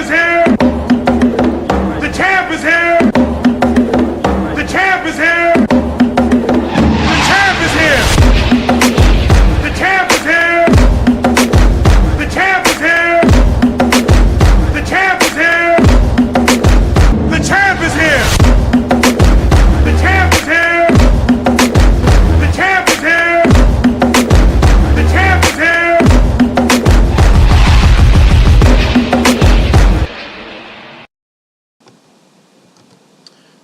is here. The champ is here. The champ is here. The champ is here. The champ is here. The champ is here. The champ is here. The champ is here. The champ is here. The champ is here. The champ is here.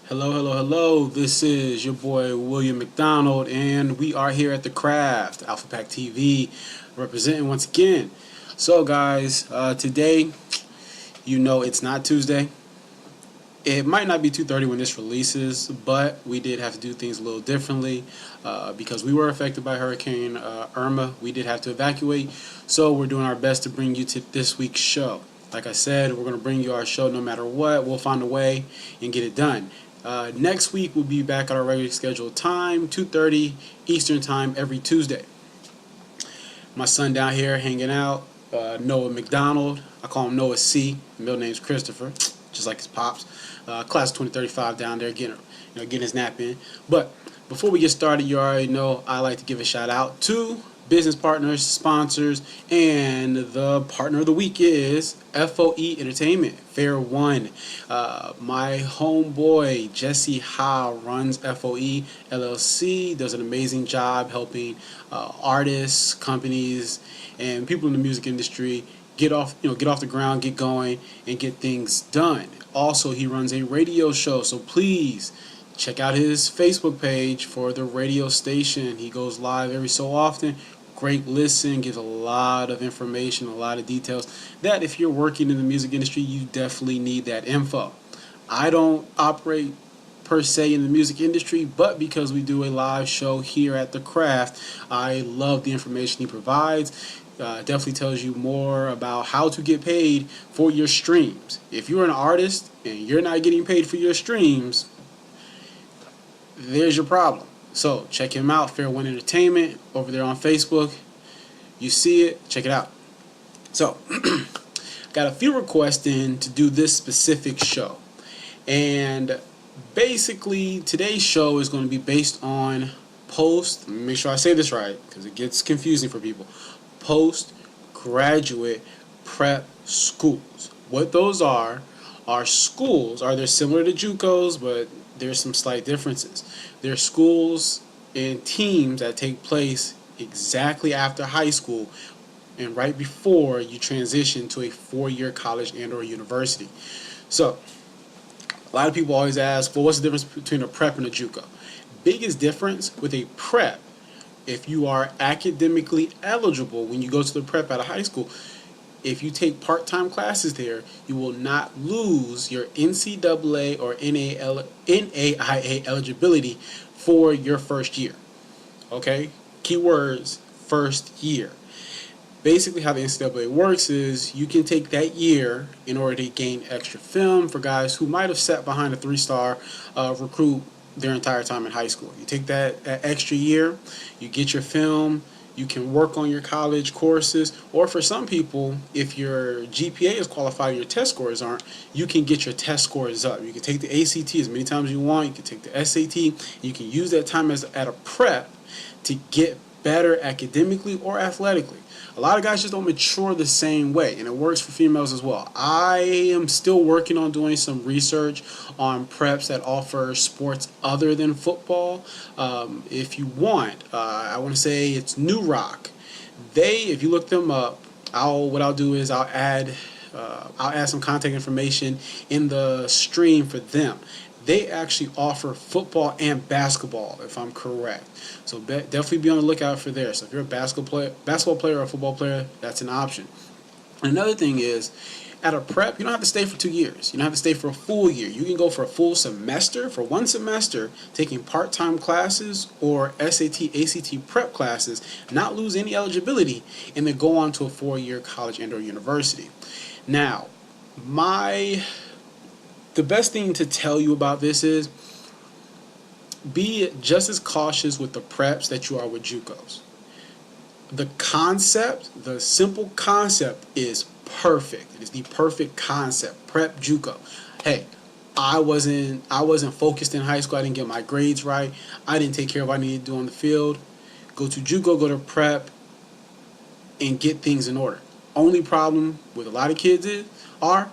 Hello, hello, hello. This is your boy William McDonald, and we are here at the Craft, Alpha Pack TV, representing once again. So, guys, today, you know it's not Tuesday. It might not be 2:30 when this releases, but we did have to do things a little differently because we were affected by Hurricane Irma. We did have to evacuate, so we're doing our best to bring you to this week's show. Like I said, we're going to bring you our show no matter what. We'll find a way and get it done. Next week, we'll be back at our regular scheduled time, 2:30 Eastern Time every Tuesday. My son down here hanging out, Noah McDonald. I call him Noah C. Middle name's Christopher, just like his pops. Class of 2035 down there getting his nap in. But before we get started, you already know I like to give a shout out to business partners, sponsors, and the partner of the week is FOE Entertainment, Fair One. My homeboy Jesse Ha runs FOE LLC, does an amazing job helping artists, companies, and people in the music industry get off the ground, get going, and get things done. Also, he runs a radio show, so please check out his Facebook page for the radio station. He goes live every so often. Great listen, gives a lot of information, a lot of details that if you're working in the music industry, you definitely need that info. I don't operate per se in the music industry, but because we do a live show here at the Craft, I love the information he provides. Definitely tells you more about how to get paid for your streams. If you're an artist and you're not getting paid for your streams, there's your problem. So check him out, Fair One Entertainment, over there on Facebook. You see it, check it out. So, got a few requests in to do this specific show. And basically, today's show is going to be based on let me make sure I say this right, because it gets confusing for people. Postgraduate prep schools. What those are schools. They're similar to JUCOs, but there's some slight differences. They're schools and teams that take place exactly after high school and right before you transition to a 4-year college and or university. So, a lot of people always ask, well, what's the difference between a prep and a JUCO? Biggest difference with a prep, if you are academically eligible when you go to the prep out of high school, if you take part-time classes there, you will not lose your NCAA or NAIA eligibility for your first year. Okay? Keywords, first year. Basically, how the NCAA works is you can take that year in order to gain extra film for guys who might have sat behind a 3-star recruit their entire time in high school. You take that extra year, you get your film, you can work on your college courses, or for some people, if your GPA is qualified and your test scores aren't, you can get your test scores up. You can take the ACT as many times as you want. You can take the SAT. You can use that time at a prep to get better academically or athletically. A lot of guys just don't mature the same way, and it works for females as well. I am still working on doing some research on preps that offer sports other than football. If you want, I want to say it's New Rock. If you look them up, what I'll do is I'll add some contact information in the stream for them. They actually offer football and basketball, if I'm correct. So definitely be on the lookout for there. So if you're a basketball player or a football player, that's an option. Another thing is, at a prep, you don't have to stay for 2 years. You don't have to stay for a full year. You can go for a full semester, for 1 semester, taking part-time classes or SAT, ACT prep classes, not lose any eligibility, and then go on to a 4-year college and or university. Now, the best thing to tell you about this is be just as cautious with the preps that you are with JUCOs. The simple concept is perfect. It is the perfect concept. Prep JUCO. Hey, I wasn't focused in high school. I didn't get my grades right. I didn't take care of what I needed to do on the field. Go to JUCO, go to prep, and get things in order. Only problem with a lot of kids are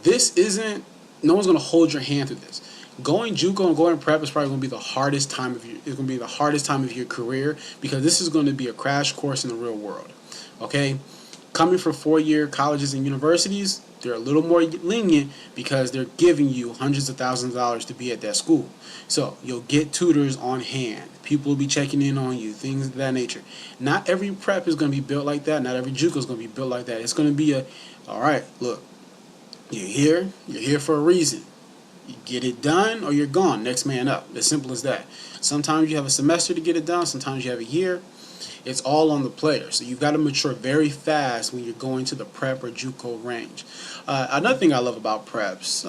this isn't. No one's gonna hold your hand through this. Going JUCO and going prep is probably gonna be the hardest time of your. It's gonna be the hardest time of your career because this is going to be a crash course in the real world. Okay, coming from 4-year colleges and universities, they're a little more lenient because they're giving you hundreds of thousands of dollars to be at that school. So you'll get tutors on hand. People will be checking in on you, things of that nature. Not every prep is going to be built like that. Not every JUCO is going to be built like that. It's going to be all right, look, you're here for a reason. You get it done or you're gone. Next man up. As simple as that. Sometimes you have a semester to get it done. Sometimes you have a year. It's all on the player. So you've got to mature very fast when you're going to the prep or JUCO range. Another thing I love about preps,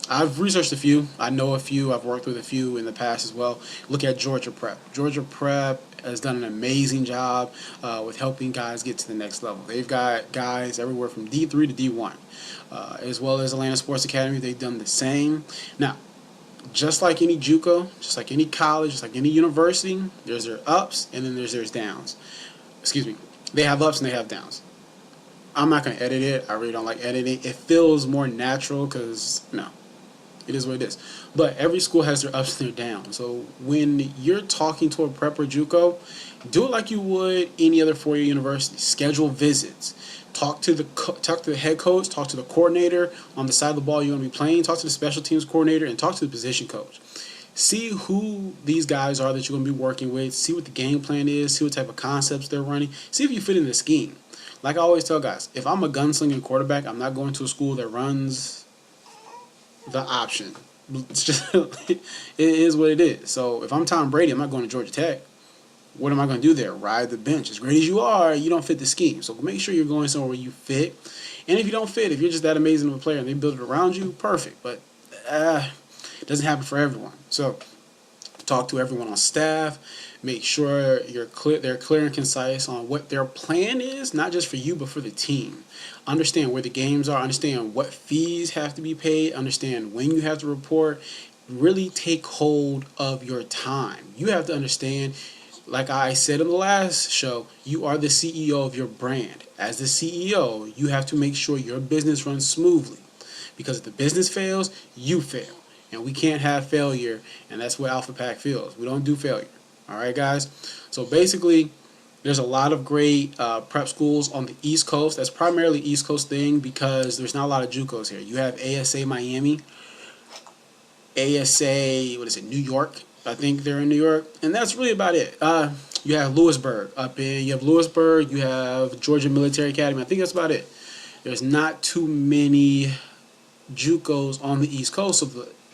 I've researched a few. I know a few. I've worked with a few in the past as well. Look at Georgia Prep. Georgia Prep has done an amazing job with helping guys get to the next level. They've got guys everywhere from D3 to D1. As well as Atlanta Sports Academy, they've done the same. Now, just like any JUCO, just like any college, just like any university, there's their ups and then there's downs. Excuse me. They have ups and they have downs. I'm not going to edit it. I really don't like editing. It feels more natural because, no, it is what it is. But every school has their ups and their downs. So when you're talking to a prep or JUCO, do it like you would any other 4-year university. Schedule visits. Talk to the head coach, talk to the coordinator on the side of the ball you're going to be playing, talk to the special teams coordinator, and talk to the position coach. See who these guys are that you're going to be working with. See what the game plan is. See what type of concepts they're running. See if you fit in the scheme. Like I always tell guys, if I'm a gunslinging quarterback, I'm not going to a school that runs the option. It's just, it is what it is. So if I'm Tom Brady, I'm not going to Georgia Tech. What am I going to do there? Ride the bench. As great as you are, you don't fit the scheme. So make sure you're going somewhere where you fit. And if you don't fit, if you're just that amazing of a player and they build it around you, perfect. But it doesn't happen for everyone. So talk to everyone on staff. Make sure they're clear and concise on what their plan is, not just for you, but for the team. Understand where the games are. Understand what fees have to be paid. Understand when you have to report. Really take hold of your time. You have to understand, like I said in the last show, you are the CEO of your brand. As the CEO, you have to make sure your business runs smoothly. Because if the business fails, you fail. And we can't have failure, and that's what Alpha Pack feels. We don't do failure. All right, guys? So basically, there's a lot of great prep schools on the East Coast. That's primarily East Coast thing because there's not a lot of JUCOs here. You have ASA Miami, ASA, New York. I think they're in New York. And that's really about it. You have Lewisburg you have Lewisburg, you have Georgia Military Academy. I think that's about it. There's not too many JUCOs on the East Coast, so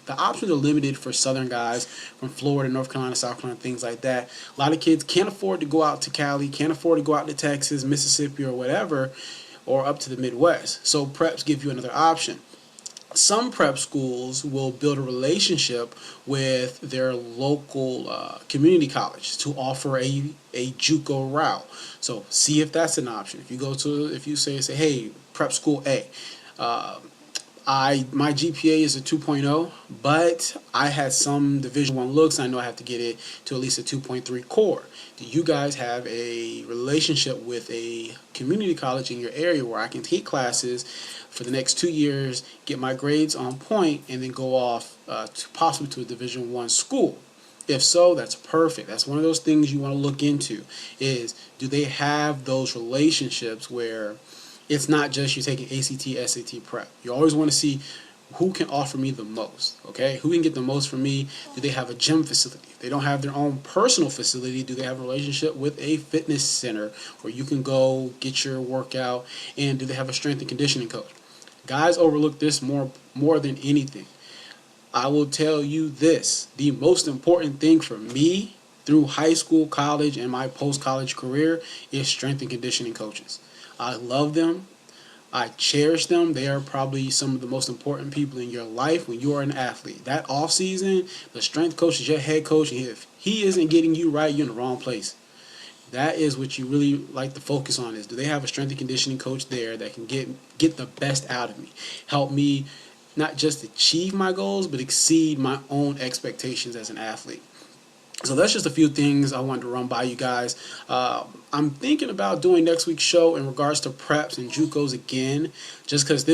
the options are limited for Southern guys from Florida, North Carolina, South Carolina, things like that. A lot of kids can't afford to go out to Cali, can't afford to go out to Texas, Mississippi, or whatever, or up to the Midwest. So preps give you another option. Some prep schools will build a relationship with their local community college to offer a JUCO route. So see if that's an option. If you say, hey, prep school A, my GPA is a 2.0, but I had some Division I looks. And I know I have to get it to at least a 2.3 core. Do you guys have a relationship with a community college in your area where I can take classes for the next 2 years, get my grades on point, and then go off possibly to a Division I school? If so, that's perfect. That's one of those things you want to look into is, do they have those relationships where it's not just you taking ACT, SAT prep. You always want to see who can offer me the most, okay? Who can get the most from me? Do they have a gym facility? If they don't have their own personal facility, do they have a relationship with a fitness center where you can go get your workout? And do they have a strength and conditioning coach? Guys overlook this more than anything. I will tell you this. The most important thing for me through high school, college, and my post-college career is strength and conditioning coaches. I love them. I cherish them. They are probably some of the most important people in your life when you are an athlete. That off season, the strength coach is your head coach. And if he isn't getting you right, you're in the wrong place. That is what you really like to focus on, is do they have a strength and conditioning coach there that can get the best out of me, help me not just achieve my goals, but exceed my own expectations as an athlete. So that's just a few things I wanted to run by you guys. I'm thinking about doing next week's show in regards to preps and JUCOs again, just because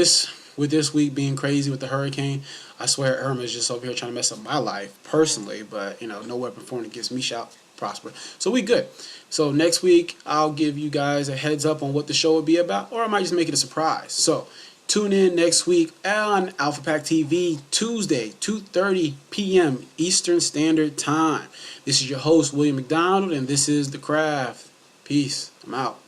with this week being crazy with the hurricane, I swear Irma's just over here trying to mess up my life personally, but no weapon formed against me shall prosper. So we good. So next week I'll give you guys a heads up on what the show will be about, or I might just make it a surprise. So tune in next week on Alpha Pack TV, Tuesday, 2:30 p.m. Eastern Standard Time. This is your host, William McDonald, and this is The Craft. Peace. I'm out.